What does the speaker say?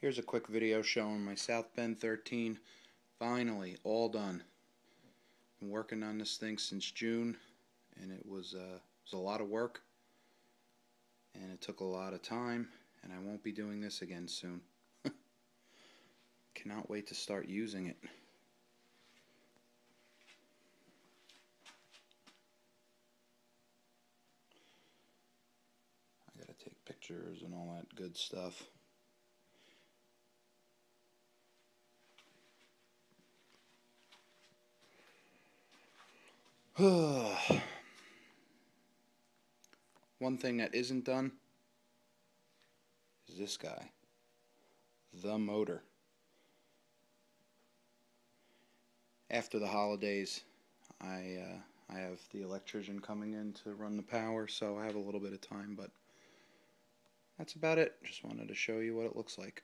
Here's a quick video showing my South Bend 13 finally all done. Been working on this thing since June, and it was a lot of work, and it took a lot of time, and I won't be doing this again soon. Cannot wait to start using it. I gotta take pictures and all that good stuff. One thing that isn't done is this guy, the motor. After the holidays, I have the electrician coming in to run the power, so I have a little bit of time, but that's about it. Just wanted to show you what it looks like.